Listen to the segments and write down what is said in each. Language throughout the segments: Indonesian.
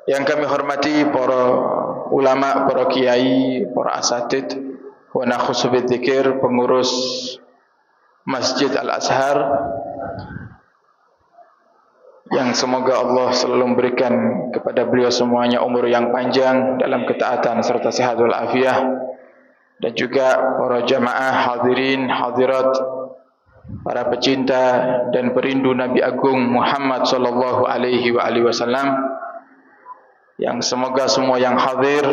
Yang kami hormati para ulama, para kiai, para asatid, wa nakhusu bidzikir, pengurus Masjid Al-Azhar, yang semoga Allah selalu memberikan kepada beliau semuanya umur yang panjang dalam ketaatan serta sehat walafiat, dan juga para jamaah hadirin hadirat, para pecinta dan perindu Nabi Agung Muhammad sallallahu alaihi wasallam, yang semoga semua yang hadir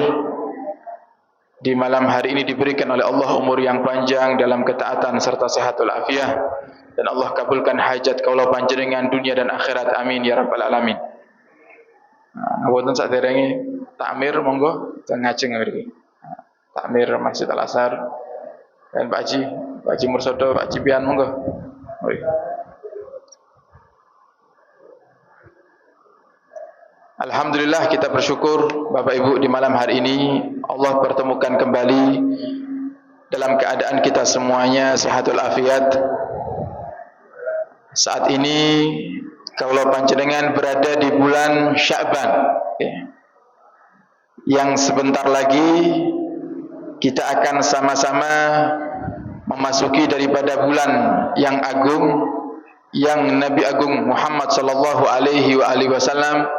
di malam hari ini diberikan oleh Allah umur yang panjang dalam ketaatan serta sehat walafiat, dan Allah kabulkan hajat kaula panjenengan dunia dan akhirat, amin ya rabbal alamin. Wonten saderenge takmir monggo ngajeng mriki. Takmir Masjid Al-Azhar dan Pak Haji Mursodo, Pak Haji Pian monggo. Alhamdulillah, kita bersyukur Bapak Ibu di malam hari ini Allah pertemukan kembali dalam keadaan kita semuanya sehat walafiat. Saat ini kaula panjenengan berada di bulan Sya'ban, yang sebentar lagi kita akan sama-sama memasuki daripada bulan yang agung, yang Nabi Agung Muhammad sallallahu alaihi wasallam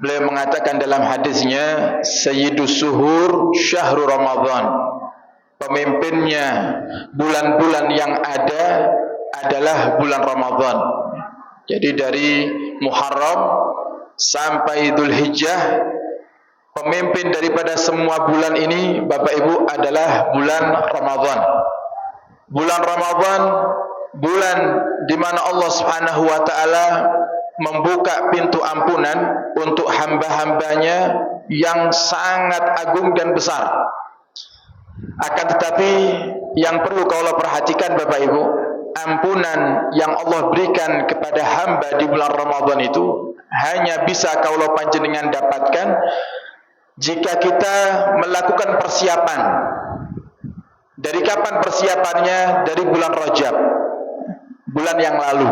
beliau mengatakan dalam hadisnya, Sayyidus Suhur Syahrul Ramadan, pemimpinnya bulan-bulan yang ada adalah bulan Ramadan. Jadi dari Muharram sampai Dzulhijjah, pemimpin daripada semua bulan ini Bapak Ibu adalah bulan Ramadan. Bulan Ramadan, bulan di mana Allah Subhanahu wa taala membuka pintu ampunan untuk hamba-hambanya yang sangat agung dan besar. Akan tetapi yang perlu kaulah perhatikan Bapak Ibu, ampunan yang Allah berikan kepada hamba di bulan Ramadan itu hanya bisa kaulah panjenengan dapatkan jika kita melakukan persiapan. Dari kapan persiapannya? Dari bulan Rajab, bulan yang lalu.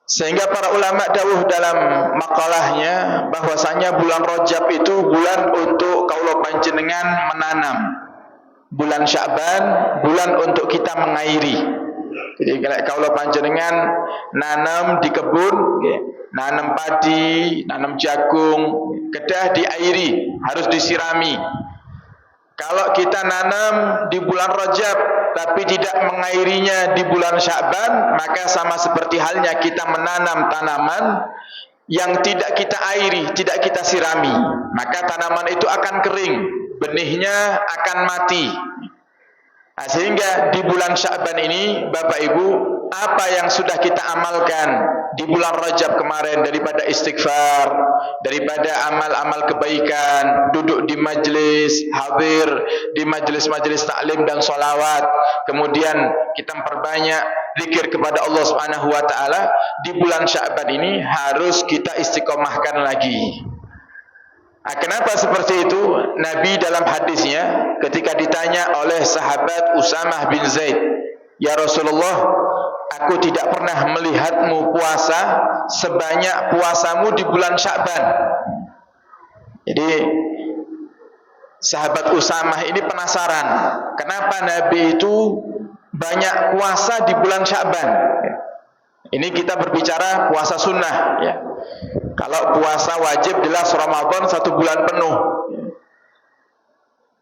Sehingga para ulama dawuh dalam makalahnya bahwasanya bulan Rajab itu bulan untuk kaulah panjenengan menanam. Bulan Sya'ban bulan untuk kita mengairi. Jadi kaulah panjenengan nanam di kebun, nanam padi, nanam jagung, kedah diairi, harus disirami. Kalau kita nanam di bulan Rajab tapi tidak mengairinya di bulan Sya'ban, maka sama seperti halnya kita menanam tanaman yang tidak kita airi, tidak kita sirami, maka tanaman itu akan kering, benihnya akan mati. Nah, sehingga di bulan Sya'ban ini Bapak Ibu, apa yang sudah kita amalkan di bulan Rajab kemarin daripada istighfar, daripada amal-amal kebaikan, duduk di majlis, hadir di majlis-majlis taklim dan sholawat, kemudian kita memperbanyak zikir kepada Allah Subhanahu wa taala, di bulan Sya'ban ini harus kita istiqomahkan lagi. Kenapa seperti itu? Nabi dalam hadisnya ketika ditanya oleh sahabat Usamah bin Zaid, "Ya Rasulullah, aku tidak pernah melihatmu puasa sebanyak puasamu di bulan Sya'ban." Jadi sahabat Usamah ini penasaran, kenapa Nabi itu banyak puasa di bulan Sya'ban. Ini kita berbicara puasa sunnah, ya. Kalau puasa wajib jelas Ramadan 1 bulan penuh.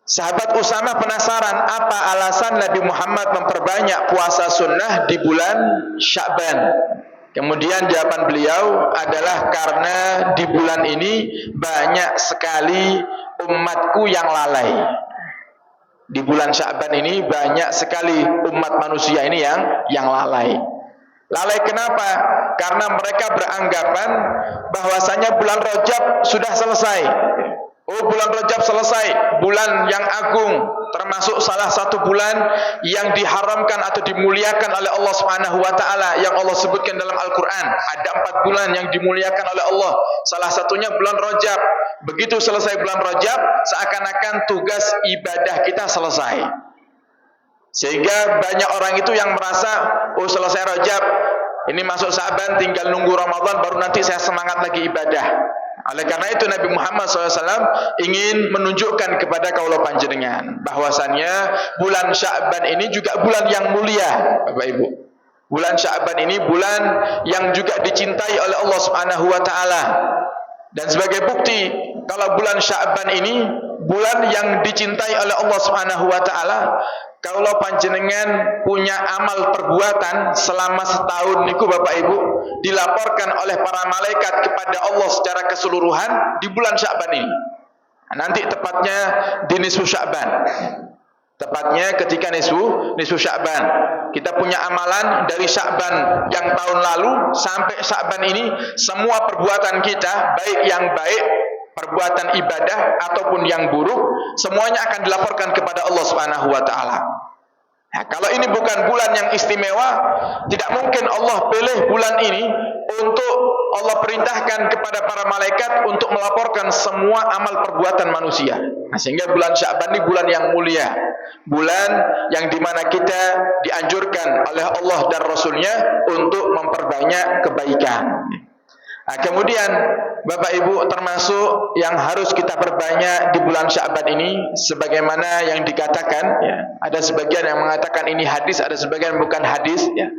Sahabat Usamah penasaran, apa alasan Nabi Muhammad memperbanyak puasa sunnah di bulan Sya'ban. Kemudian jawaban beliau adalah karena di bulan ini banyak sekali umatku yang lalai. Di bulan Sya'ban ini banyak sekali umat manusia ini yang lalai. Lalai kenapa? Karena mereka beranggapan bahwasanya bulan Rajab sudah selesai. Oh, bulan Rajab selesai, bulan yang agung, termasuk salah satu bulan yang diharamkan atau dimuliakan oleh Allah Subhanahu wa taala, yang Allah sebutkan dalam Al-Qur'an. Ada 4 bulan yang dimuliakan oleh Allah. Salah satunya bulan Rajab. Begitu selesai bulan Rajab, seakan-akan tugas ibadah kita selesai. Sehingga banyak orang itu yang merasa, oh selesai Rajab, Ini masuk Sya'ban, tinggal nunggu Ramadan, baru nanti saya semangat lagi ibadah. Oleh karena itu Nabi Muhammad SAW ingin menunjukkan kepada kaula panjenengan bahwasannya bulan Sya'ban ini juga bulan yang mulia, Bapak Ibu. Bulan Sya'ban ini bulan yang juga dicintai oleh Allah Subhanahu wa taala. Dan sebagai bukti kalau bulan Sya'ban ini bulan yang dicintai oleh Allah Subhanahu wa taala, kalau panjenengan punya amal perbuatan selama setahun niku Bapak Ibu dilaporkan oleh para malaikat kepada Allah secara keseluruhan di bulan Sya'ban ini. Nanti tepatnya di nisfu Sya'ban. Tepatnya ketika nisfu Sya'ban. Kita punya amalan dari Sya'ban yang tahun lalu sampai Sya'ban ini, semua perbuatan kita, baik yang baik, perbuatan ibadah ataupun yang buruk, semuanya akan dilaporkan kepada Allah Subhanahu wa taala. Nah, kalau ini bukan bulan yang istimewa, tidak mungkin Allah pilih bulan ini untuk Allah perintahkan kepada para malaikat untuk melaporkan semua amal perbuatan manusia. Nah, sehingga bulan Sya'ban ini bulan yang mulia, bulan yang dimana kita dianjurkan oleh Allah dan Rasulnya untuk memperbanyak kebaikan. Nah, kemudian Bapak Ibu, termasuk yang harus kita perbanyak di bulan Sya'ban ini, sebagaimana yang dikatakan, ya, ada sebagian yang mengatakan ini hadis, ada sebagian bukan hadis, ya.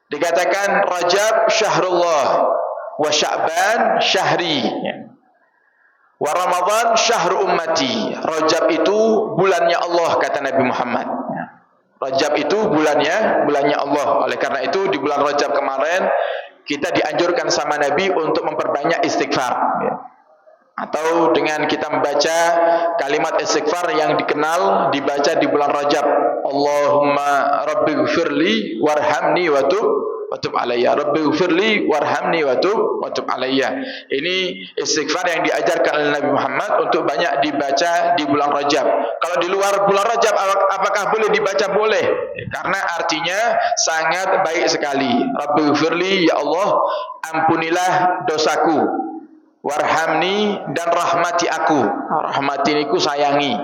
Dikatakan Rajab syahrullah wa Sya'ban syahri, ya. Wa Ramadan syahru ummati. Rajab itu bulannya Allah, kata Nabi Muhammad. Rajab itu bulannya Allah. Oleh karena itu di bulan Rajab kemarin kita dianjurkan sama Nabi untuk memperbanyak istighfar, ya. Atau dengan kita membaca kalimat istighfar yang dikenal dibaca di bulan Rajab. Allahumma rabbighfirli warhamni wa tub alayya. Rabbighfirli warhamni wa tub alayya. Ini istighfar yang diajarkan oleh Nabi Muhammad untuk banyak dibaca di bulan Rajab. Kalau di luar bulan Rajab apakah boleh dibaca? Boleh. Karena artinya sangat baik sekali. Rabbighfirli, ya Allah, ampunilah dosaku. Warhamni, dan rahmati aku. Rahmati niku sayangi.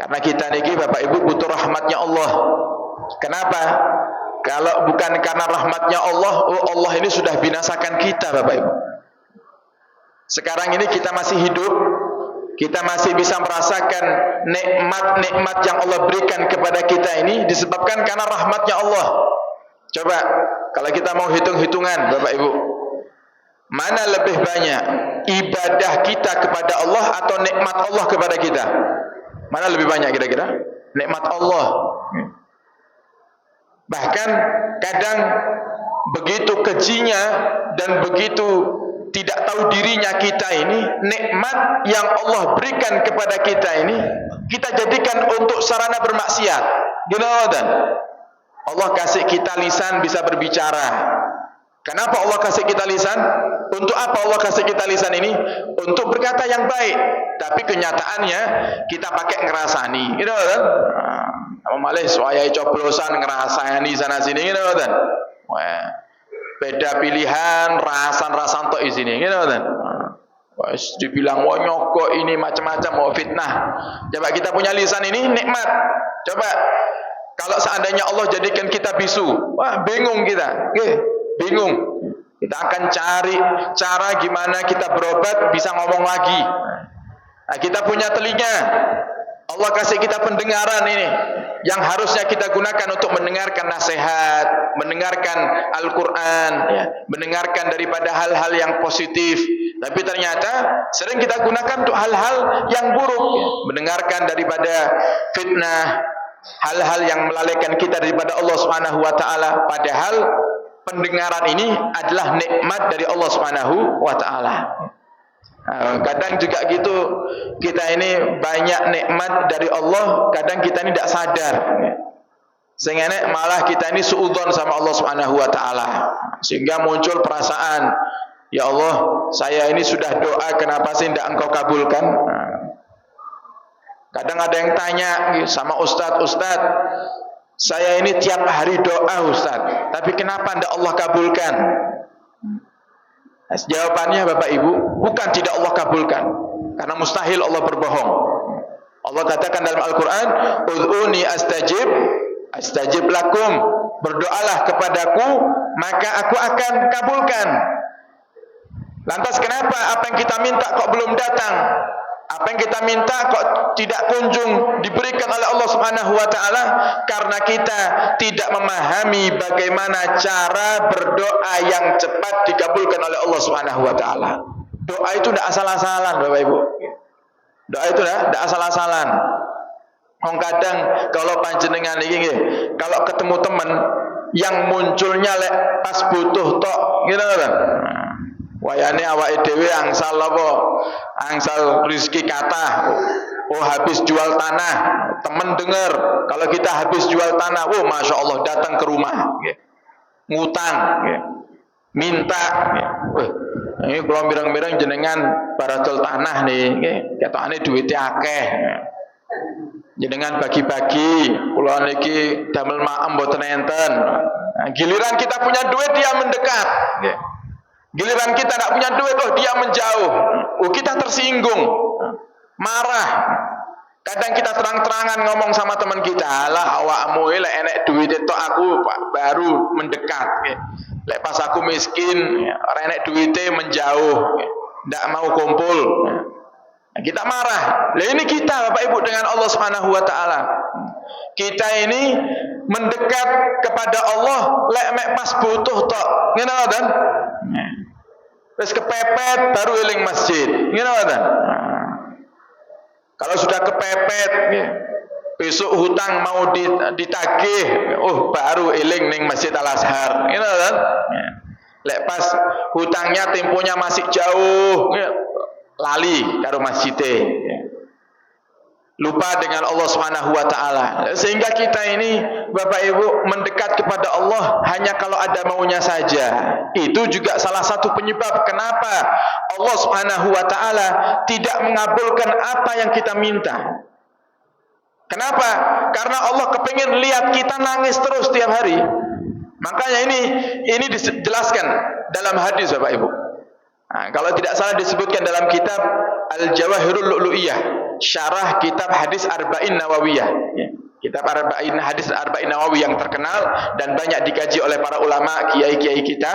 Karena kita niki Bapak Ibu butuh rahmatnya Allah. Kenapa? Kalau bukan karena rahmatnya Allah, oh Allah ini sudah binasakan kita Bapak Ibu. Sekarang ini kita masih hidup, kita masih bisa merasakan nikmat-nikmat yang Allah berikan kepada kita ini disebabkan karena rahmatnya Allah. Coba kalau kita mau hitung-hitungan Bapak Ibu, mana lebih banyak ibadah kita kepada Allah atau nikmat Allah kepada kita? Mana lebih banyak kira-kira? Nikmat Allah. Bahkan kadang begitu kejinya dan begitu tidak tahu dirinya kita ini, nikmat yang Allah berikan kepada kita ini kita jadikan untuk sarana bermaksiat. Gimana? Allah kasih kita lisan bisa berbicara. Kenapa Allah kasih kita lisan? Untuk apa Allah kasih kita lisan ini? Untuk berkata yang baik. Tapi kenyataannya kita pakai ngerasani, gitu kan? Malah suayai coblosan ngerasani sana sini, gitu kan? Beda pilihan, rasan tok isini, gitu kan? Wes dibilang wah nyokok ini macam-macam, mau fitnah. Coba kita punya lisan ini nikmat. Coba kalau seandainya Allah jadikan kita bisu, wah bingung kita. Bingung. Kita akan cari cara gimana kita berobat bisa ngomong lagi. Nah, kita punya telinga. Allah kasih kita pendengaran ini yang harusnya kita gunakan untuk mendengarkan nasihat, mendengarkan Al-Quran, ya, mendengarkan daripada hal-hal yang positif. Tapi ternyata sering kita gunakan untuk hal-hal yang buruk, ya. Mendengarkan daripada fitnah, hal-hal yang melalaikan kita daripada Allah Subhanahu wa taala, padahal pendengaran ini adalah nikmat dari Allah Subhanahu wa taala. Kadang juga gitu, kita ini banyak nikmat dari Allah, kadang kita ini tidak sadar. Sehingga malah kita ini suudzon sama Allah Subhanahu wa taala. Sehingga muncul perasaan, ya Allah, saya ini sudah doa, kenapa sih tidak Engkau kabulkan? Kadang ada yang tanya sama Ustadz, saya ini tiap hari doa Ustaz, tapi kenapa tidak Allah kabulkan? Jawabannya Bapak Ibu, bukan tidak Allah kabulkan, karena mustahil Allah berbohong. Allah katakan dalam Al-Quran, ud'uni astajib lakum, berdoalah kepadaku, maka aku akan kabulkan. Lantas kenapa apa yang kita minta kok belum datang? Apa yang kita minta kok tidak kunjung diberikan oleh Allah Subhanahu wa taala? Karena kita tidak memahami bagaimana cara berdoa yang cepat dikabulkan oleh Allah Subhanahu wa taala. Doa itu tidak asal-asalan, Bapak Ibu. Doa itu tidak asal-asalan. Kadang kalau panjenengan iki kalau ketemu teman yang munculnya lek pas butuh tok, gitu kan. Wayane awake dhewe angsal apa? Angsal rezeki kathah. Oh habis jual tanah, temen dengar kalau kita habis jual tanah, oh masya Allah datang ke rumah, ngutang, minta, ini kalau mirang-mirang jenengan baradol tanah nih, ketokane duitnya akeh, jenengan bagi-bagi, kula niki damel maem mboten enten. Nah, giliran kita punya duit dia mendekat. Giliran kita tidak punya duit, oh dia menjauh. Oh kita tersinggung, marah. Kadang kita terang-terangan ngomong sama teman kita, lah awakmu lek enek duit itu aku baru mendekat. Lek pas aku miskin, enek duitnya menjauh, tidak mau kumpul. Kita marah. Lah ini kita Bapak Ibu dengan Allah Subhanahu wa taala. Kita ini mendekat kepada Allah lek mek pas butuh tok. Ngene kan? Wis kepepet baru eling masjid. Ngene kan? Kalau sudah kepepet, besok hutang mau ditagih, oh baru eling ning Masjid Al-Azhar. Ngene kan? Lek pas hutangnya temponya masih jauh, lali karo masjidnya. Lupa dengan Allah Subhanahu wa taala. Sehingga kita ini Bapak Ibu mendekat kepada Allah hanya kalau ada maunya saja. Itu juga salah satu penyebab kenapa Allah Subhanahu wa taala tidak mengabulkan apa yang kita minta. Kenapa? Karena Allah kepingin lihat kita nangis terus tiap hari. Makanya ini dijelaskan dalam hadis Bapak Ibu. Nah, kalau tidak salah disebutkan dalam kitab Al-Jawahirul Lu'lu'iyah, syarah kitab hadis Arba'in Nawawiyah. Kitab hadis Arba'in Nawawi yang terkenal dan banyak dikaji oleh para ulama, kiai-kiai kita.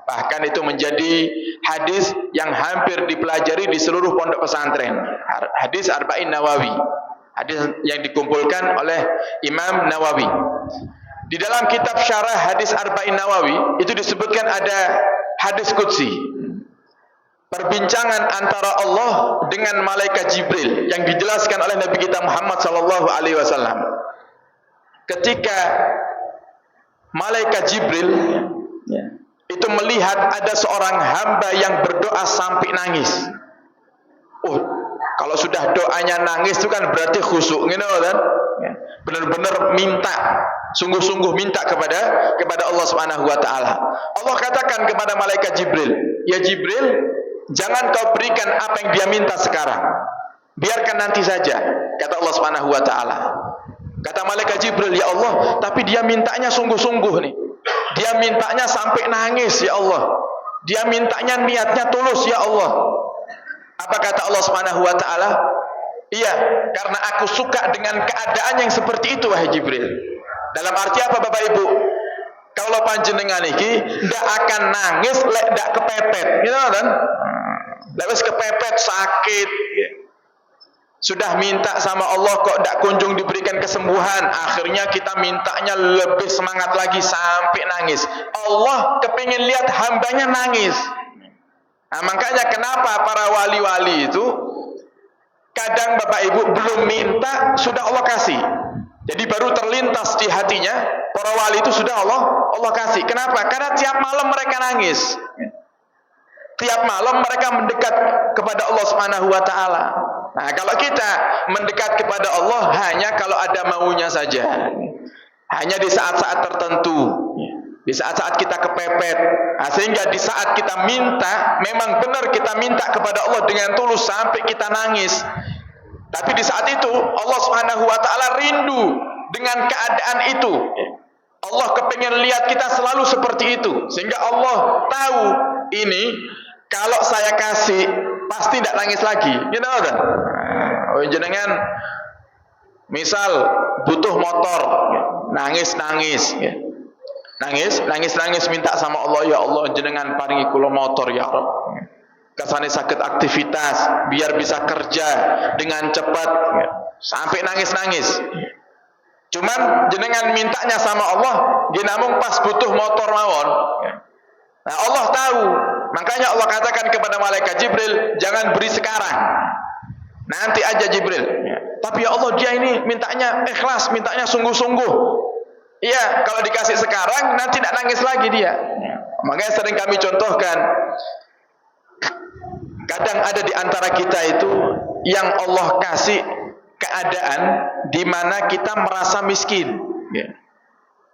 Bahkan itu menjadi hadis yang hampir dipelajari di seluruh pondok pesantren. Hadis Arba'in Nawawi. Hadis yang dikumpulkan oleh Imam Nawawi. Di dalam kitab syarah hadis Arba'in Nawawi itu disebutkan ada hadis qudsi. Perbincangan antara Allah dengan malaikat Jibril yang dijelaskan oleh Nabi kita Muhammad sallallahu alaihi wasallam. Ketika malaikat Jibril itu melihat ada seorang hamba yang berdoa sampai nangis. Oh, kalau sudah doanya nangis itu kan berarti khusyuk, gitu kan? Benar-benar minta, sungguh-sungguh minta kepada Allah Subhanahu wa taala. Allah katakan kepada malaikat Jibril, "Ya Jibril, jangan kau berikan apa yang dia minta sekarang. Biarkan nanti saja," kata Allah Subhanahu wa taala. Kata malaikat Jibril, "Ya Allah, tapi dia mintanya sungguh-sungguh nih. Dia mintanya sampai nangis, ya Allah. Dia mintanya niatnya tulus, ya Allah." Apa kata Allah Subhanahu wa taala? "Iya, karena aku suka dengan keadaan yang seperti itu, wahai Jibril." Dalam arti apa Bapak Ibu? Kalau panjenengan iki ndak akan nangis lek ndak kepepet, gitu kan? Lek wis kepepet sakit, sudah minta sama Allah kok ndak kunjung diberikan kesembuhan, akhirnya kita mintanya lebih semangat lagi sampai nangis. Allah kepingin lihat hambanya nangis. Nah, makanya kenapa para wali-wali itu kadang Bapak Ibu belum minta sudah Allah kasih. Jadi baru terlintas di hatinya, para wali itu sudah Allah kasih. Kenapa? Karena tiap malam mereka nangis. Tiap malam mereka mendekat kepada Allah Subhanahu wa taala. Nah, kalau kita mendekat kepada Allah hanya kalau ada maunya saja. Hanya di saat-saat tertentu. Di saat-saat kita kepepet. Nah, sehingga di saat kita minta, memang benar kita minta kepada Allah dengan tulus sampai kita nangis. Tapi di saat itu Allah Subhanahu wa taala rindu dengan keadaan itu. Allah kepingin lihat kita selalu seperti itu. Sehingga Allah tahu ini kalau saya kasih pasti tidak nangis lagi. Gitu kan? Oh, jenengan misal butuh motor, nangis-nangis. nangis minta sama Allah, ya Allah jenengan paringi kula motor ya Rabb. Kasane sakit aktivitas biar bisa kerja dengan cepat, sampai nangis. Cuman jenengan mintanya sama Allah ginamung pas butuh motor mawon. Nah, Allah tahu. Makanya Allah katakan kepada malaikat Jibril, jangan beri sekarang. Nanti aja Jibril. Tapi ya Allah, dia ini mintanya ikhlas, mintanya sungguh-sungguh. Iya, kalau dikasih sekarang nanti tidak nangis lagi dia. Makanya sering kami contohkan, kadang ada di antara kita itu yang Allah kasih keadaan di mana kita merasa miskin.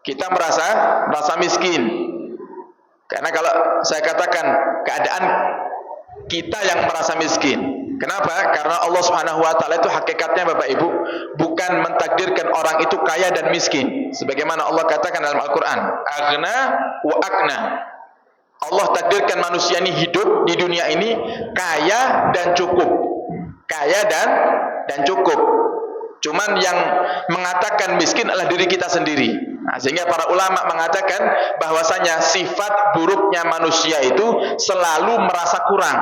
Kita merasa miskin. Karena kalau saya katakan keadaan kita yang merasa miskin. Kenapa? Karena Allah Subhanahu wa taala itu hakikatnya Bapak Ibu bukan mentakdirkan orang itu kaya dan miskin. Sebagaimana Allah katakan dalam Al-Qur'an, aghna wa akna. Allah takdirkan manusia ini hidup di dunia ini kaya dan cukup. Kaya dan cukup. Cuman yang mengatakan miskin adalah diri kita sendiri. Nah, sehingga para ulama mengatakan bahwasanya sifat buruknya manusia itu selalu merasa kurang.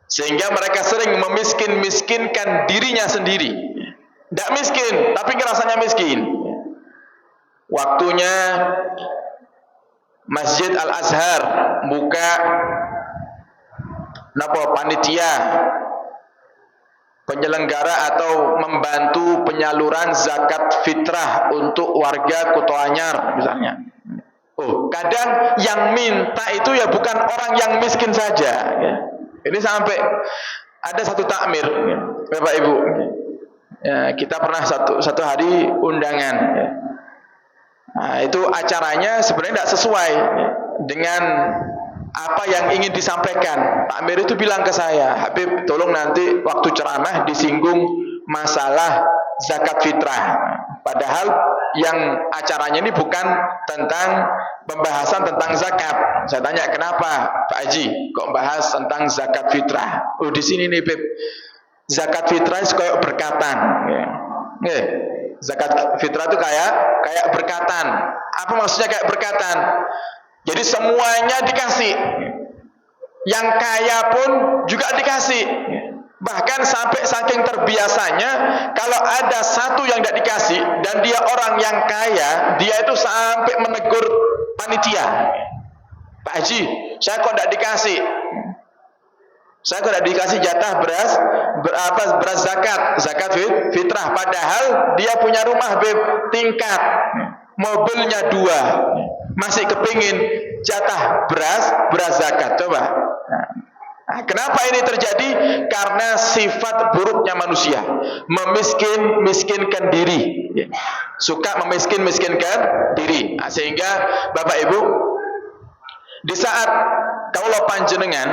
Sehingga mereka sering memiskin-miskinkan dirinya sendiri. Tidak miskin, tapi ngerasanya miskin. Waktunya Masjid Al-Azhar buka panitia penyelenggara atau membantu penyaluran zakat fitrah untuk warga Kuto Anyar misalnya. Kadang yang minta itu ya bukan orang yang miskin saja. Ini sampai ada satu takmir, Bapak Ibu. Kita pernah satu hari undangan. Nah, itu acaranya sebenarnya tidak sesuai dengan apa yang ingin disampaikan. Takmir itu bilang ke saya, Habib, tolong nanti waktu ceramah disinggung masalah zakat fitrah. Padahal yang acaranya ini bukan tentang pembahasan tentang zakat. Saya tanya, kenapa Pak Haji kok bahas tentang zakat fitrah? Di sini nih, Beb. Zakat fitrah itu kayak berkatan. Zakat fitrah itu kayak berkatan. Apa maksudnya kayak berkatan? Jadi semuanya dikasih. Yang kaya pun juga dikasih. Bahkan sampai saking terbiasanya, kalau ada satu yang tidak dikasih dan dia orang yang kaya, dia itu sampai menegur panitia. Pak Haji, saya kok tidak dikasih? Saya kok tidak dikasih jatah beras zakat fitrah. Padahal dia punya rumah tingkat, mobilnya 2, masih kepingin jatah beras zakat. Coba. Nah, kenapa ini terjadi? Karena sifat buruknya manusia, memiskin-miskinkan diri, suka memiskin-miskinkan diri. Nah, sehingga Bapak Ibu, di saat kaulah panjenengan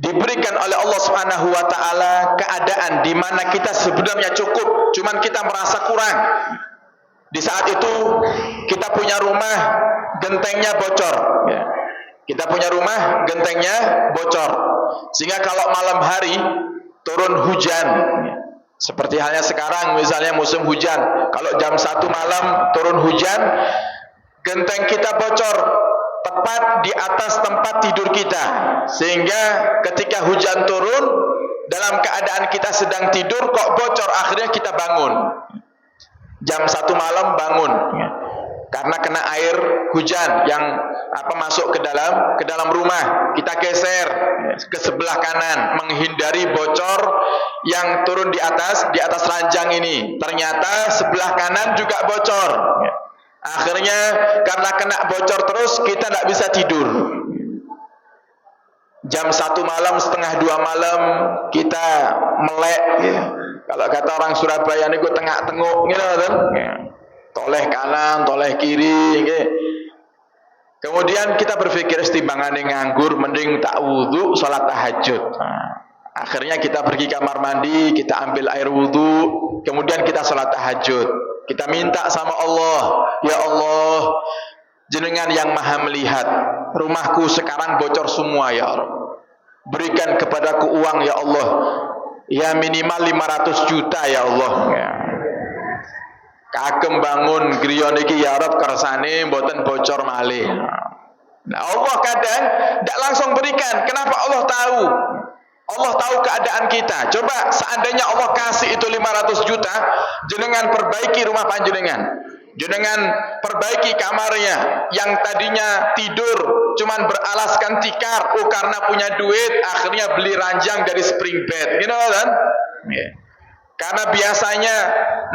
diberikan oleh Allah Subhanahu wa taala keadaan di mana kita sebenarnya cukup, cuman kita merasa kurang. Di saat itu kita punya rumah, gentengnya bocor. Kita punya rumah, gentengnya bocor. Sehingga kalau malam hari turun hujan, seperti halnya sekarang misalnya musim hujan, kalau jam 1 malam turun hujan, genteng kita bocor tepat di atas tempat tidur kita. Sehingga ketika hujan turun, dalam keadaan kita sedang tidur kok bocor, akhirnya kita bangun. Jam 1 malam bangun. Karena kena air hujan yang masuk ke dalam rumah, kita geser ke sebelah kanan menghindari bocor yang turun di atas ranjang ini. Ternyata sebelah kanan juga bocor. Akhirnya karena kena bocor terus kita tidak bisa tidur. Jam 1 malam, setengah 2 malam kita melek. Kalau kata orang Surabaya ini tengah-tenguk gitu kan. Toleh kanan, toleh kiri. Kemudian kita berpikir timbangan nganggur, mending tak wudhu, sholat tahajud. Akhirnya kita pergi kamar mandi, kita ambil air wudhu, kemudian kita sholat tahajud. Kita minta sama Allah, ya Allah, jenengan yang maha melihat, rumahku sekarang bocor semua ya Allah. Berikan kepadaku uang ya Allah, ya minimal 500 juta ya Allah. kagem bangun griya niki ya Rabb kersane mboten bocor malih. Nah, Allah kadang tidak langsung berikan. Kenapa Allah tahu? Allah tahu keadaan kita. Coba seandainya Allah kasih itu 500 juta, jenengan perbaiki rumah panjenengan. Jenengan perbaiki kamarnya yang tadinya tidur cuman beralaskan tikar, karena punya duit akhirnya beli ranjang dari spring bed. Gitu kan? Yeah. Karena biasanya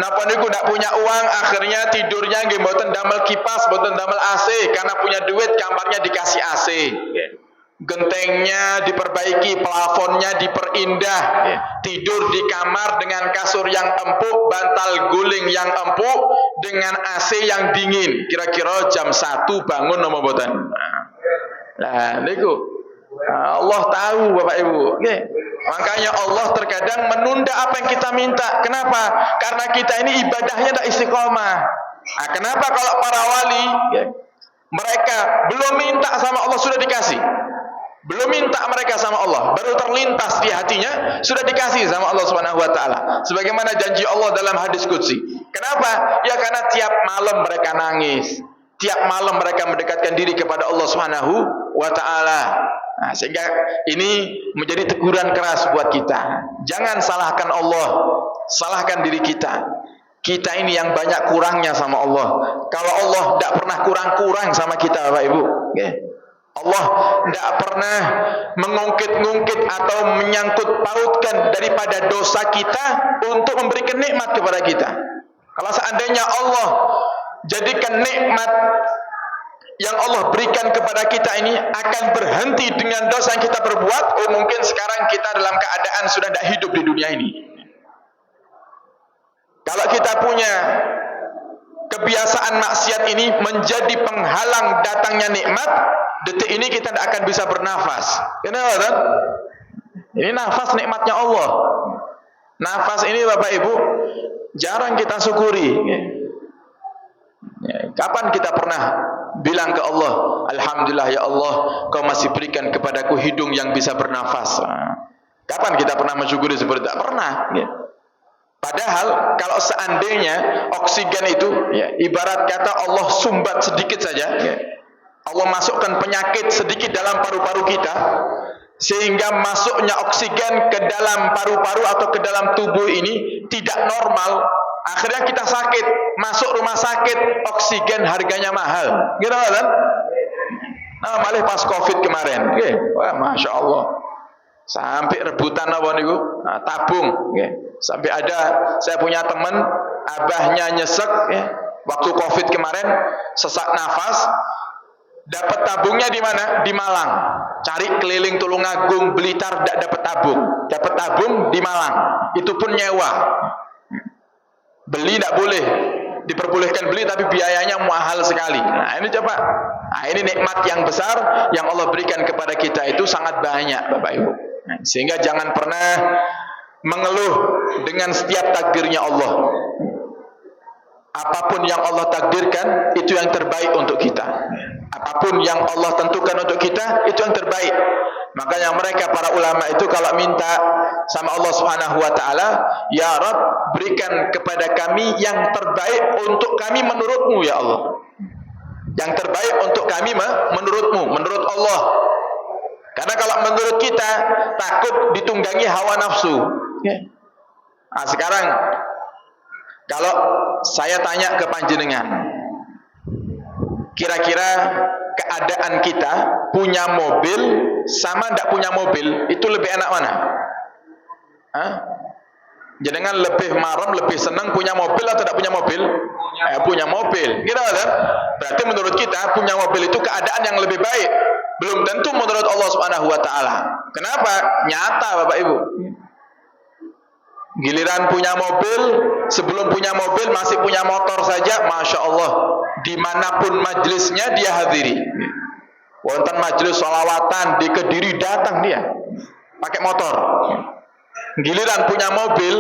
napa niku ndak punya uang, akhirnya tidurnya nggih mboten damel kipas, mboten damel AC, karena punya duit kamarnya dikasih AC. Gentengnya diperbaiki, plafonnya diperindah, tidur di kamar dengan kasur yang empuk, bantal guling yang empuk, dengan AC yang dingin. Kira-kira jam 1 bangun napa mboten? Nah, niku Allah tahu Bapak Ibu. Makanya Allah terkadang menunda apa yang kita minta. Kenapa? Karena kita ini ibadahnya tidak istiqomah. Nah, kenapa kalau para wali mereka belum minta sama Allah sudah dikasih? Belum minta mereka sama Allah, baru terlintas di hatinya sudah dikasih sama Allah Subhanahu wa taala. Sebagaimana janji Allah dalam hadis qudsi. Kenapa? Ya karena tiap malam mereka nangis. Tiap malam mereka mendekatkan diri kepada Allah Subhanahu wa taala. Nah, sehingga ini menjadi teguran keras buat kita. Jangan salahkan Allah, salahkan diri kita. Kita ini yang banyak kurangnya sama Allah. Kalau Allah tidak pernah kurang-kurang sama kita, Bapak Ibu. Allah tidak pernah mengungkit-ungkit atau menyangkut pautkan daripada dosa kita untuk memberikan nikmat kepada kita. Kalau seandainya Allah jadikan nikmat yang Allah berikan kepada kita ini akan berhenti dengan dosa yang kita perbuat, mungkin sekarang kita dalam keadaan sudah tidak hidup di dunia ini. Kalau kita punya kebiasaan maksiat ini menjadi penghalang datangnya nikmat, detik ini kita tidak akan bisa bernafas. Kenapa kan? Ini nafas nikmatnya Allah. Nafas ini Bapak Ibu jarang kita syukuri. Kapan kita pernah bilang ke Allah, Alhamdulillah ya Allah, Kau masih berikan kepadaku hidung yang bisa bernafas. Kapan kita pernah mensyukuri seperti itu? Tak pernah. Padahal kalau seandainya oksigen itu ibarat kata Allah sumbat sedikit saja, Allah masukkan penyakit sedikit dalam paru-paru kita, sehingga masuknya oksigen ke dalam paru-paru atau ke dalam tubuh ini tidak normal. Akhirnya kita sakit, masuk rumah sakit, oksigen harganya mahal. Gitu kan? Nah, malah pas Covid kemarin, wah Masya Allah, sampai rebutan apa niku? Nah, tabung, sampai ada saya punya teman, abahnya nyesek, waktu Covid kemarin sesak nafas, dapat tabungnya di mana? Di Malang. Cari keliling Tulungagung, Blitar, tidak dapat tabung. Dapat tabung di Malang. Itu pun nyewa. Beli tidak boleh, diperbolehkan beli tapi biayanya mahal sekali. Nah ini coba, nah, ini nikmat yang besar yang Allah berikan kepada kita itu sangat banyak Bapak Ibu. Nah, sehingga jangan pernah mengeluh dengan setiap takdirnya Allah. Apapun yang Allah takdirkan itu yang terbaik untuk kita. Apapun yang Allah tentukan untuk kita itu yang terbaik. Makanya mereka para ulama itu kalau minta sama Allah Subhanahu wa taala, ya Rabb, berikan kepada kami yang terbaik untuk kami menurut-Mu ya Allah. Yang terbaik untuk kami menurut-Mu, menurut Allah. Karena kalau menurut kita takut ditunggangi hawa nafsu. Nah, sekarang kalau saya tanya ke panjenengan, kira-kira keadaan kita punya mobil sama tidak punya mobil itu lebih enak mana? Jenengan lebih marem, lebih senang punya mobil atau tidak punya mobil? Punya mobil. Gitu kan? Berarti menurut kita punya mobil itu keadaan yang lebih baik. Belum tentu menurut Allah Subhanahu wa taala. Kenapa? Nyata Bapak Ibu. Giliran punya mobil, sebelum punya mobil masih punya motor saja, Masya Allah, dimanapun majelisnya dia hadiri. Wonten majelis sholawatan di Kediri datang dia pakai motor. Giliran punya mobil,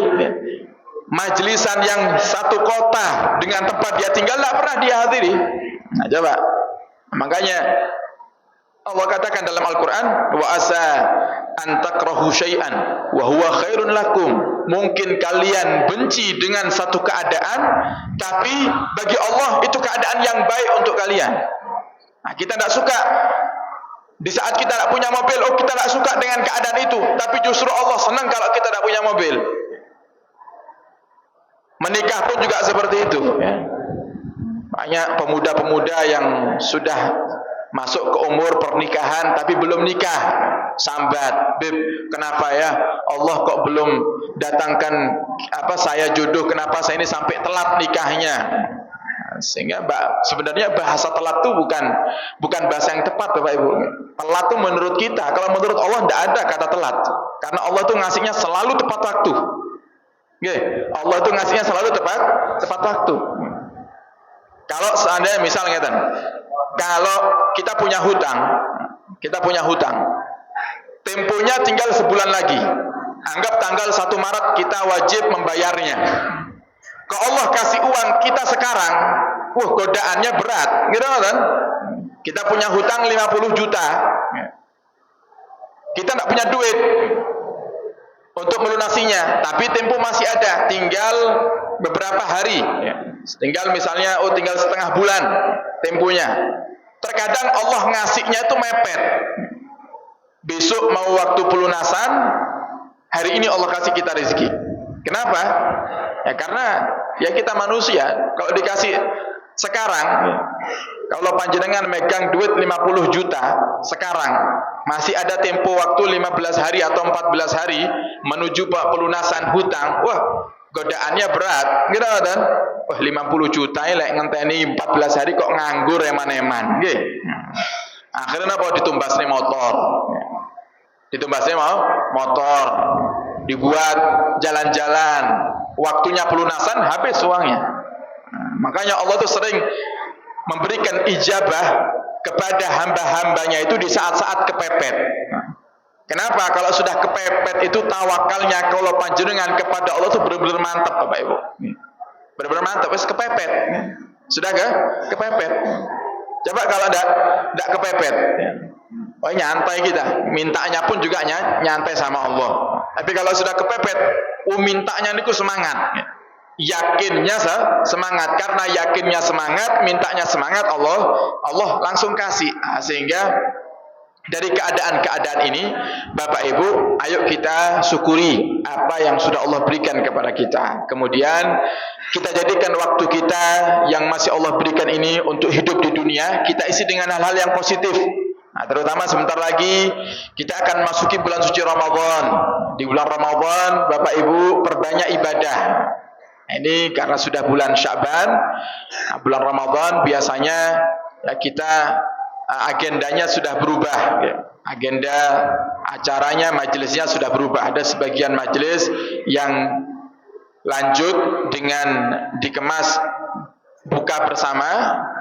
majelisan yang satu kota dengan tempat dia tinggal tidak pernah dia hadiri. Nah coba, makanya Allah katakan dalam Al-Quran, wa asa an takrahu syai'an wa huwa khairun lakum. Mungkin kalian benci dengan satu keadaan, tapi bagi Allah itu keadaan yang baik untuk kalian. Nah, kita tidak suka di saat kita tidak punya mobil, kita tidak suka dengan keadaan itu, tapi justru Allah senang kalau kita tidak punya mobil. Menikah pun juga seperti itu, ya. Banyak pemuda-pemuda yang sudah masuk ke umur pernikahan tapi belum nikah, sambat, "Beb, kenapa ya Allah kok belum datangkan saya jodoh, kenapa saya ini sampai telat nikahnya?" Sehingga sebenarnya bahasa telat itu bukan bahasa yang tepat, Bapak Ibu. Telat itu menurut kita, kalau menurut Allah tidak ada kata telat, karena Allah itu ngasihnya selalu tepat waktu. Allah itu ngasihnya selalu tepat waktu. Kalau seandainya misalnya kalau kita punya hutang, temponya tinggal sebulan lagi. Anggap tanggal 1 Maret kita wajib membayarnya. Kalau Allah kasih uang kita sekarang, godaannya berat, gitu kan? Kita punya hutang 50 juta. Kita tidak punya duit untuk melunasinya, tapi tempo masih ada, tinggal beberapa hari, tinggal misalnya tinggal setengah bulan temponya. Terkadang Allah ngasihnya itu mepet, besok mau waktu pelunasan, hari ini Allah kasih kita rezeki. Kenapa? Ya karena ya kita manusia, kalau dikasih sekarang, kalau panjenengan megang duit 50 juta sekarang, masih ada tempo waktu 15 hari atau 14 hari menuju pelunasan hutang, godaannya berat, gitu kan? 50 juta lek ngenteni 14 hari kok nganggur eman-eman, nggih. Akhirnya apa ditumbasne motor. Ditumbasne motor. Dibuat jalan-jalan. Waktunya pelunasan habis uangnya. Makanya Allah tuh sering memberikan ijabah kepada hamba-hambanya itu di saat-saat kepepet. Kenapa? Kalau sudah kepepet itu tawakalnya kalau panjenengan kepada Allah itu benar-benar mantap, Bapak Ibu. Benar-benar mantap, wis kepepet. Sudah ke? Kepepet. Coba kalau tidak kepepet. Nyantai kita. Mintanya pun juga nyantai sama Allah. Tapi kalau sudah kepepet, mintanya niku semangat. Yakinnya semangat, karena yakinnya semangat, mintanya semangat, Allah langsung kasih. Sehingga dari keadaan-keadaan ini, Bapak Ibu, ayo kita syukuri apa yang sudah Allah berikan kepada kita. Kemudian kita jadikan waktu kita yang masih Allah berikan ini untuk hidup di dunia, kita isi dengan hal-hal yang positif. Nah, terutama sebentar lagi kita akan masuki bulan suci Ramadan. Di bulan Ramadan, Bapak Ibu, perbanyak ibadah. Ini karena sudah bulan Sya'ban, bulan Ramadan biasanya ya kita agendanya sudah berubah. Agenda acaranya, majelisnya sudah berubah. Ada sebagian majelis yang lanjut dengan dikemas buka bersama,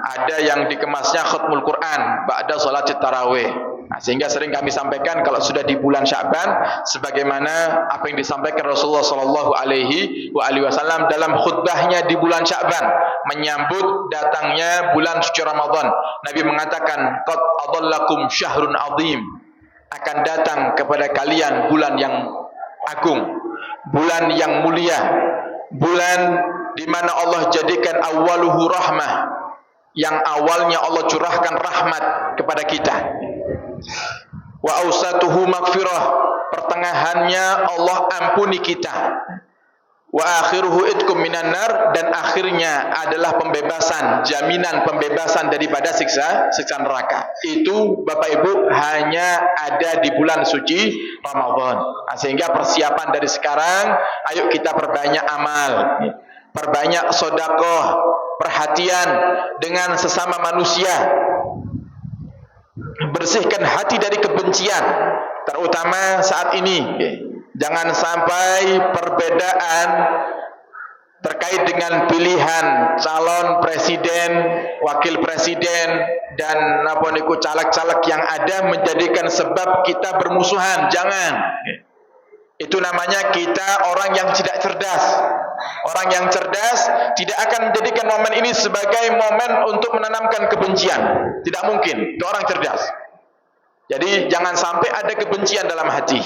ada yang dikemasnya khutmul Quran ba'da salat tarawih. Nah, sehingga sering kami sampaikan kalau sudah di bulan Sya'ban, sebagaimana apa yang disampaikan Rasulullah Shallallahu Alaihi Wasallam dalam khutbahnya di bulan Sya'ban menyambut datangnya bulan suci Ramadan. Nabi mengatakan, "Qad adallakum syahrun azim." Akan datang kepada kalian bulan yang agung, bulan yang mulia, bulan di mana Allah jadikan awaluhu rahmah, yang awalnya Allah curahkan rahmat kepada kita. Wa ausatuhu maghfirah, pertengahannya Allah ampuni kita. Wa akhiruhu idkum minan nar, dan akhirnya adalah pembebasan, jaminan pembebasan daripada siksa neraka. Itu Bapak Ibu hanya ada di bulan suci Ramadan. Nah, sehingga persiapan dari sekarang, ayo kita perbanyak amal, perbanyak sedekah, perhatian dengan sesama manusia. Bersihkan hati dari kebencian, terutama saat ini. Jangan sampai perbedaan terkait dengan pilihan calon presiden, wakil presiden, dan caleg-caleg yang ada menjadikan sebab kita bermusuhan. Jangan. Itu namanya kita orang yang tidak cerdas. Orang yang cerdas tidak akan menjadikan momen ini sebagai momen untuk menanamkan kebencian. Tidak mungkin. Itu orang cerdas. Jadi jangan sampai ada kebencian dalam hati.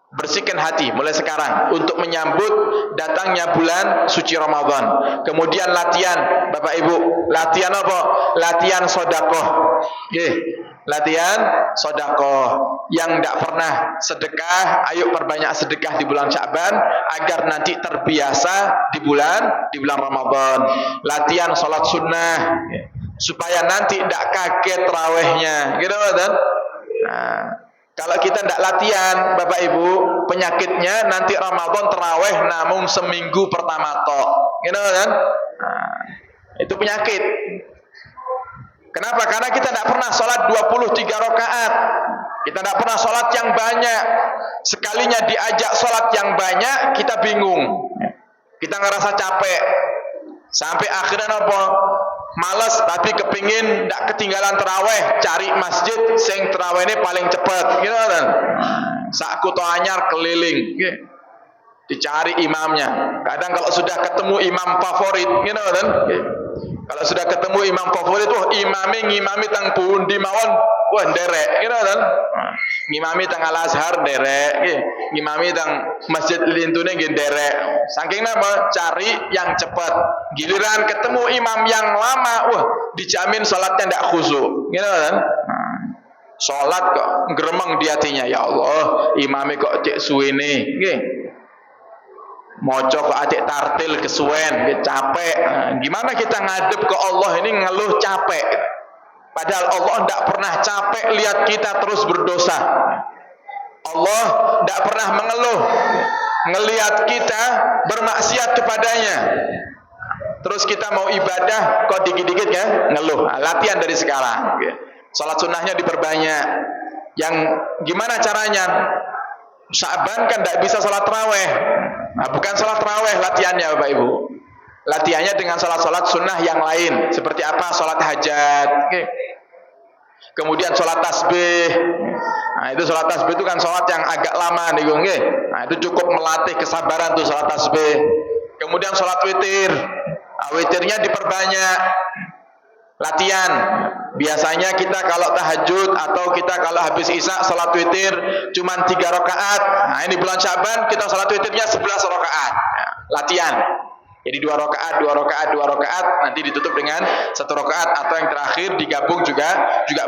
Bersihkan hati mulai sekarang untuk menyambut datangnya bulan suci Ramadan. Kemudian latihan, Bapak Ibu, latihan apa? Latihan sedekah. Nggih, latihan sedekah. Yang tidak pernah sedekah, ayo perbanyak sedekah di bulan Sya'ban agar nanti terbiasa di bulan Ramadan. Latihan salat sunnah supaya nanti tidak kaget tarawihnya. Gitu kan? Nah, kalau kita tidak latihan, Bapak Ibu, penyakitnya nanti Ramadan tarawih namun seminggu pertama tok. Gitu kan? Nah, itu penyakit. Kenapa? Karena kita tidak pernah sholat 23 rakaat. Kita tidak pernah sholat yang banyak. Sekalinya diajak sholat yang banyak, kita bingung. Kita ngerasa capek. Sampai akhirnya apa? Males tapi kepingin ndak ketinggalan tarawih, cari masjid sing tarawih ini paling cepat, gitu kan? Sak kutha anyar keliling, dicari imamnya. Kadang kalau sudah ketemu imam favorit, gitu kan? Kalau sudah ketemu imam favorit, wah ngimami tang pundi mawon, wah nderek, gitu kan? Ngimami tang Al Azhar nderek, ngimami tang masjid lintune nggih nderek. Saking napa? Cari yang cepat. Giliran ketemu imam yang lama, wah dijamin salatnya ndak khusyuk, gitu kan? Salat kok gremeng di hatinya, ya Allah, imame kok cek suwene, nggih. Maca kok atik tartil kesuwen, capek. Gimana kita ngadep ke Allah ini ngeluh capek? Padahal Allah tidak pernah capek lihat kita terus berdosa. Allah tidak pernah mengeluh ngelihat kita bermaksiat kepadanya. Terus kita mau ibadah kok dikit-dikit ya ngeluh. Latihan dari sekarang. Salat sunnahnya diperbanyak. Yang gimana caranya? Sya'ban kan tidak bisa salat tarawih. Nah, bukan salat tarawih latihannya Bapak Ibu. Latihannya dengan salat-salat sunnah yang lain. Seperti apa? Salat hajat. Kemudian salat tasbih. Nah, itu salat tasbih itu kan salat yang agak lama nih, nggih. Nah, itu cukup melatih kesabaran tuh salat tasbih. Kemudian salat witir. Nah, witirnya diperbanyak. Latihan. Biasanya kita kalau tahajud atau kita kalau habis isya salat witir cuma 3 rakaat. Nah, ini bulan Sya'ban kita salat witirnya 11 rakaat. Nah, latihan. Jadi 2 rakaat, 2 rakaat, 2 rakaat, nanti ditutup dengan 1 rakaat atau yang terakhir digabung juga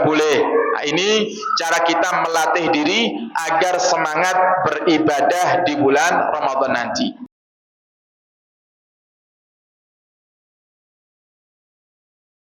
boleh. Nah, ini cara kita melatih diri agar semangat beribadah di bulan Ramadan nanti.